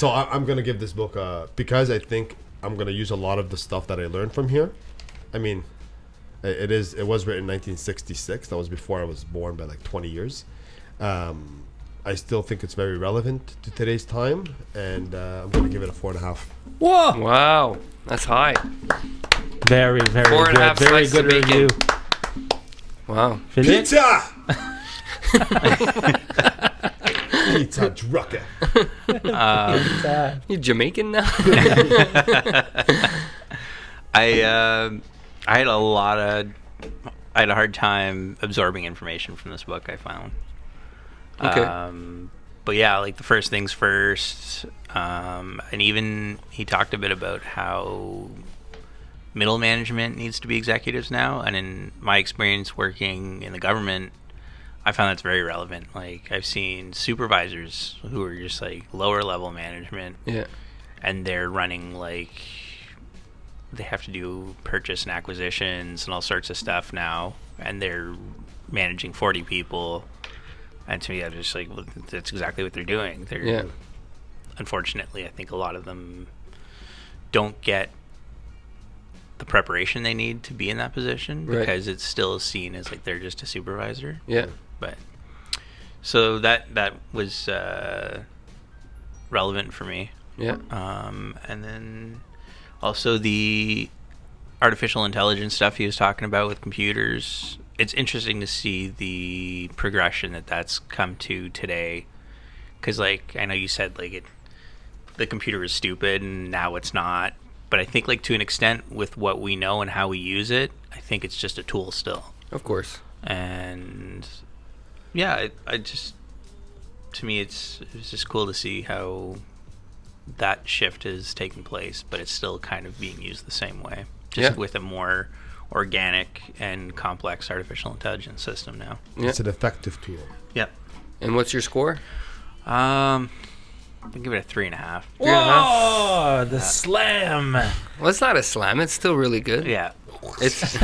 So I'm going to give this book because I think I'm going to use a lot of the stuff that I learned from here. I mean, it was written in 1966. That was before I was born by like 20 years. I still think it's very relevant to today's time, and I'm going to give it a 4.5. Whoa! Wow, that's high. Very, very 4.5 good. Very slices good of bacon. review. Wow. Felix? Pizza! Pizza Drucker. You Jamaican now? I had a hard time absorbing information from this book, I found. Okay. But yeah, like the first things first, and even he talked a bit about how middle management needs to be executives now, and in my experience working in the government, I found that's very relevant. Like I've seen supervisors who are just like lower level management, Yeah. and they're running like they have to do purchase and acquisitions and all sorts of stuff now, and they're managing 40 people. And to me, I'm just like, well, that's exactly what they're doing. Yeah. Unfortunately, I think a lot of them don't get the preparation they need to be in that position because it's still seen as like they're just a supervisor. Yeah. But so that was relevant for me. Yeah. And then also the artificial intelligence stuff he was talking about with computers. It's interesting to see the progression that's come to today. Because, like, I know you said, like, the computer is stupid and now it's not. But I think, like, to an extent with what we know and how we use it, I think it's just a tool still. Of course. And, yeah, I just, to me, it's just cool to see how that shift has taken place. But it's still kind of being used the same way. Just with a more organic and complex artificial intelligence system now. Yeah. It's an effective tool. Yep. And what's your score? I can give it a 3.5. Whoa! The slam. Well, it's not a slam. It's still really good. Yeah. It's.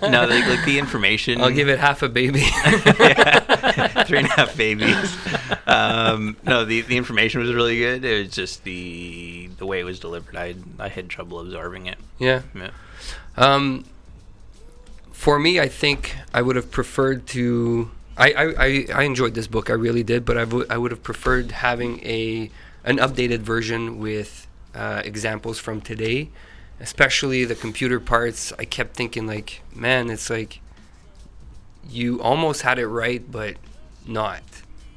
No, like the information. I'll give it half a baby. 3.5 babies. No, the information was really good. It was just the way it was delivered. I had trouble absorbing it. Yeah. For me, I think I would have preferred to. I enjoyed this book. I really did, but I would have preferred having an updated version with examples from today, especially the computer parts. I kept thinking, like, man, it's like you almost had it right, but not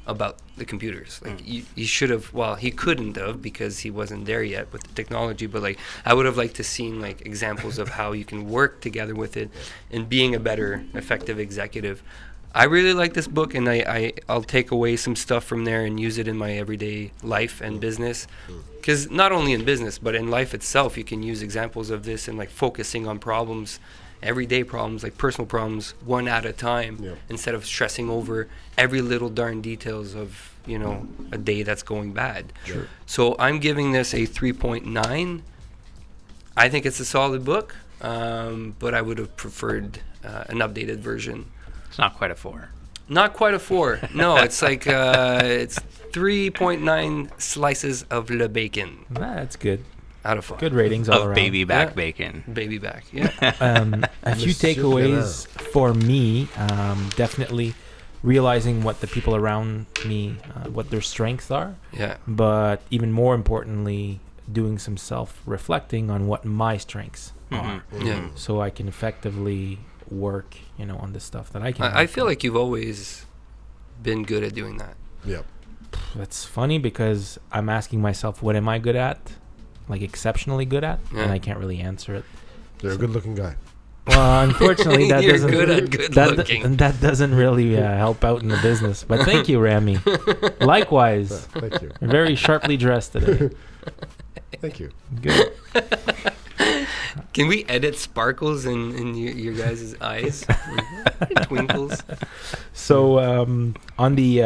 about the computers. Like you should have. Well, he couldn't have because he wasn't there yet with the technology. But like, I would have liked to seen like examples of how you can work together with it and being a better, effective executive. I really like this book, and I'll take away some stuff from there and use it in my everyday life and business. Because not only in business, but in life itself, you can use examples of this and like focusing on problems, everyday problems, like personal problems, one at a time, instead of stressing over every little darn details of, you know, a day that's going bad. Sure. So I'm giving this a 3.9. I think it's a solid book, but I would have preferred an updated version. It's not quite a 4. Not quite a 4. No, it's like it's 3.9 slices of le bacon That's good. out of 5. Good ratings all Of around. baby back bacon. Baby back, yeah. A few takeaways for me, definitely realizing what the people around me, what their strengths are. Yeah. But even more importantly, doing some self-reflecting on what my strengths are. Yeah. So I can effectively work, you know, on the stuff that I can. I feel like you've always been good at doing that. Yep. That's funny because I'm asking myself, what am I good at? Like exceptionally good at? Yeah. And I can't really answer it. You're a good-looking guy. Well, unfortunately, that You're doesn't. good at good looking. That doesn't really help out in the business. But thank you, Rami. Likewise, Thank you. you're very sharply dressed today. Thank you. Good. Can we edit sparkles in your guys' eyes? Twinkles? So on the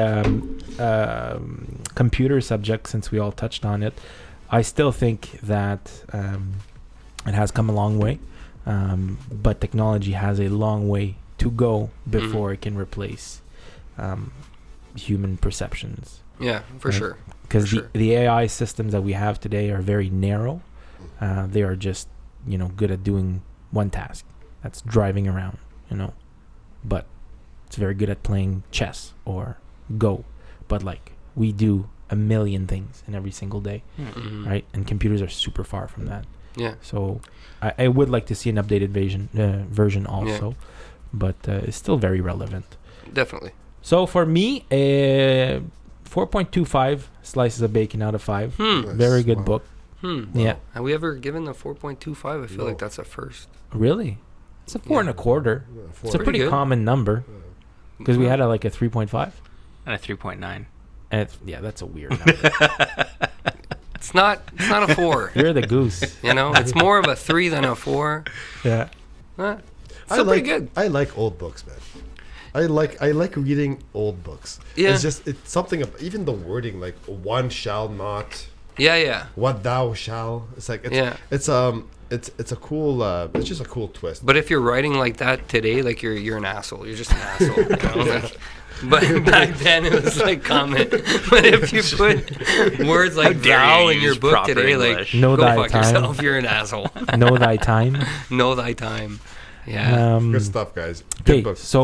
computer subject, since we all touched on it, I still think that it has come a long way, but technology has a long way to go before it can replace human perceptions. Yeah, for Right. sure. Because For sure. the AI systems that we have today are very narrow. They are just, good at doing one task. That's driving around, But it's very good at playing chess or Go. But, we do a million things in every single day, Mhm. right? And computers are super far from that. Yeah. So I would like to see an updated version also. But it's still very relevant. Definitely. So for me, 4.25 slices of bacon out of 5. Nice. Very good Wow. book. Wow. Yeah. Have we ever given the 4.25? I feel like that's a first. Really? It's a 4 and a quarter. Yeah, It's a Pretty pretty good. common number because we had a 3.5. And a 3.9. And that's a weird number. It's not a 4. You're the goose. It's more of a 3 than a 4. Yeah. Still pretty good. I like old books, man. I like reading old books. Yeah. It's something even the wording, like one shall not, Yeah. what thou shall. It's like it's a cool it's just a cool twist. But if you're writing like that today, you're an asshole. You're just an asshole. But back then it was common. But if you put words like thou in your use book proper today, English. Know go thy fuck time. yourself. You're an asshole. Know thy time. Know thy time. Yeah. Good stuff, guys. Okay, Good book. so